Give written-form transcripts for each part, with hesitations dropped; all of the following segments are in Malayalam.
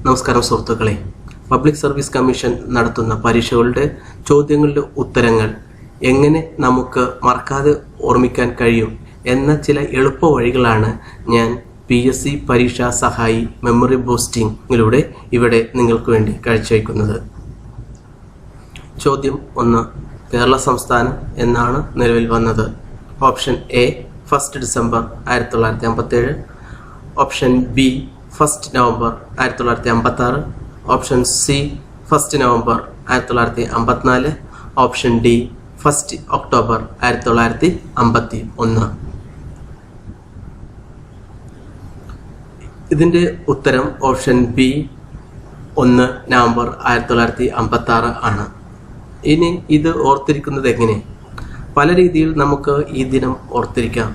നമസ്കാരം സുഹൃത്തുക്കളെ. പബ്ലിക് സർവീസ് കമ്മീഷൻ നടത്തുന്ന പരീക്ഷകളുടെ ചോദ്യങ്ങളുടെ ഉത്തരങ്ങൾ എങ്ങനെ നമുക്ക് മറക്കാതെ ഓർമ്മിക്കാൻ കഴിയും എന്ന ചില എളുപ്പ വഴികളാണ് ഞാൻ PSC പരീക്ഷാ സഹായി മെമ്മറി ബൂസ്റ്റിംഗിലൂടെ ഇവിടെ നിങ്ങൾക്ക് വേണ്ടി കാഴ്ചവെക്കുന്നത്. ചോദ്യം 1. കേരള സംസ്ഥാനം എന്നാണ് നിലവിൽ വന്നത്? Option A 1 December 1957, option B 1 November 1956, option C 1 November 1954, option D 1 October 1951. ഇതിൻ്റെ ഉത്തരം ഓപ്ഷൻ B 1 നവംബർ 1956 ആണ്. ഇനി ഇത് ഓർത്തിരിക്കുന്നത് എങ്ങനെ? പല രീതിയിൽ നമുക്ക് ഈ ദിനം ഓർത്തിരിക്കാം.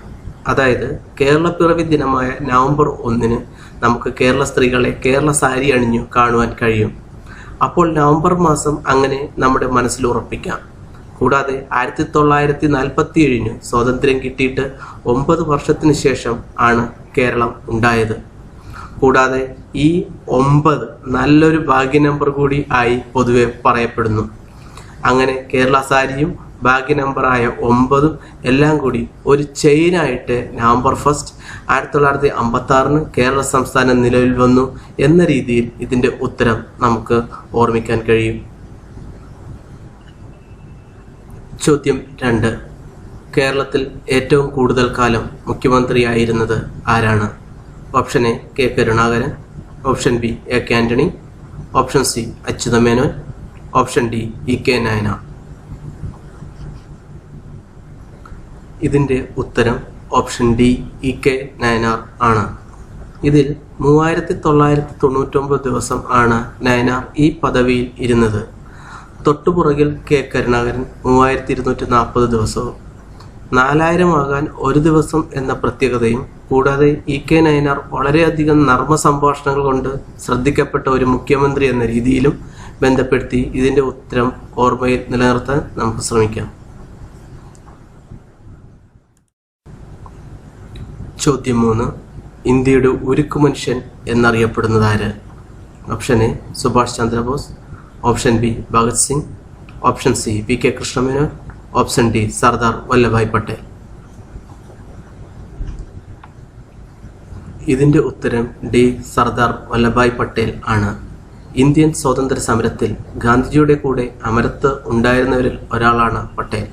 അതായത് കേരളപ്പിറവി ദിനമായ നവംബർ 1 നമുക്ക് കേരള സ്ത്രീകളെ കേരള സാരി അണിഞ്ഞു കാണുവാൻ കഴിയും. അപ്പോൾ നവംബർ മാസം അങ്ങനെ നമ്മുടെ മനസ്സിൽ ഉറപ്പിക്കാം. കൂടാതെ 1947 സ്വാതന്ത്ര്യം കിട്ടിയിട്ട് 9 വർഷത്തിന് ശേഷം ആണ് കേരളം ഉണ്ടായത്. കൂടാതെ ഈ 9 നല്ലൊരു ഭാഗ്യ നമ്പർ കൂടി ആയി പൊതുവെ പറയപ്പെടുന്നു. അങ്ങനെ കേരള സാരിയും ഭാഗ്യ നമ്പറായ 9 എല്ലാം കൂടി ഒരു ചെയിനായിട്ട് നവംബർ 1 1956 കേരള സംസ്ഥാനം നിലവിൽ വന്നു എന്ന രീതിയിൽ ഇതിൻ്റെ ഉത്തരം നമുക്ക് ഓർമ്മിക്കാൻ കഴിയും. ചോദ്യം 2. കേരളത്തിൽ ഏറ്റവും കൂടുതൽ കാലം മുഖ്യമന്ത്രിയായിരുന്നത് ആരാണ്? Option A K Karunakaran, option B A K Antony, option C Achutha Menon, option D E K Nayanar. ഇതിൻ്റെ ഉത്തരം option D E K Nayanar ആണ്. ഇതിൽ 3999 ദിവസം ആണ് നായനാർ ഈ പദവിയിൽ ഇരുന്നത്. തൊട്ടുപുറകിൽ K കരുണാകരൻ 3240 ദിവസവും. 4000 ആകാൻ ഒരു ദിവസം എന്ന പ്രത്യേകതയും കൂടാതെ E K നായനാർ വളരെയധികം നർമ്മ സംഭാഷണങ്ങൾ കൊണ്ട് ശ്രദ്ധിക്കപ്പെട്ട ഒരു മുഖ്യമന്ത്രി എന്ന രീതിയിലും ബന്ധപ്പെടുത്തി ഇതിൻ്റെ ഉത്തരം ഓർമ്മയിൽ നിലനിർത്താൻ നമുക്ക് ശ്രമിക്കാം. ചോദ്യം 3. ഇന്ത്യയുടെ ഉരുക്കു മനുഷ്യൻ എന്നറിയപ്പെടുന്നത് ആര്? Option A Subhash Chandrabose, option B Bhagat Singh, option C P K Krishna Menon, option D Sardar Vallabhbhai Patel. ഇതിൻ്റെ ഉത്തരം D സർദാർ വല്ലഭായ് പട്ടേൽ ആണ്. ഇന്ത്യൻ സ്വാതന്ത്ര്യ സമരത്തിൽ ഗാന്ധിജിയുടെ കൂടെ അമരത്ത് ഉണ്ടായിരുന്നവരിൽ ഒരാളാണ് പട്ടേൽ.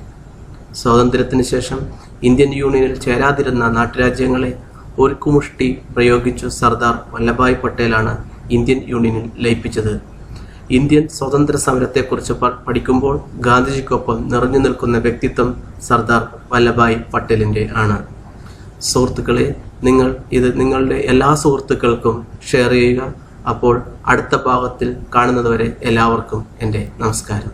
സ്വാതന്ത്ര്യത്തിന് ശേഷം ഇന്ത്യൻ യൂണിയനിൽ ചേരാതിരുന്ന നാട്ടുരാജ്യങ്ങളെ ഒരുക്കുമുഷ്ടി പ്രയോഗിച്ചു സർദാർ വല്ലഭായ് പട്ടേലാണ് ഇന്ത്യൻ യൂണിയനിൽ ലയിപ്പിച്ചത്. ഇന്ത്യൻ സ്വാതന്ത്ര്യ സമരത്തെക്കുറിച്ച് പഠിക്കുമ്പോൾ ഗാന്ധിജിക്കൊപ്പം നിറഞ്ഞു നിൽക്കുന്ന വ്യക്തിത്വം സർദാർ വല്ലഭായ് പട്ടേലിൻ്റെ ആണ്. സുഹൃത്തുക്കളെ, നിങ്ങൾ ഇത് നിങ്ങളുടെ എല്ലാ സുഹൃത്തുക്കൾക്കും ഷെയർ ചെയ്യുക. അപ്പോൾ അടുത്ത ഭാഗത്തിൽ കാണുന്നതുവരെ എല്ലാവർക്കും എൻ്റെ നമസ്കാരം.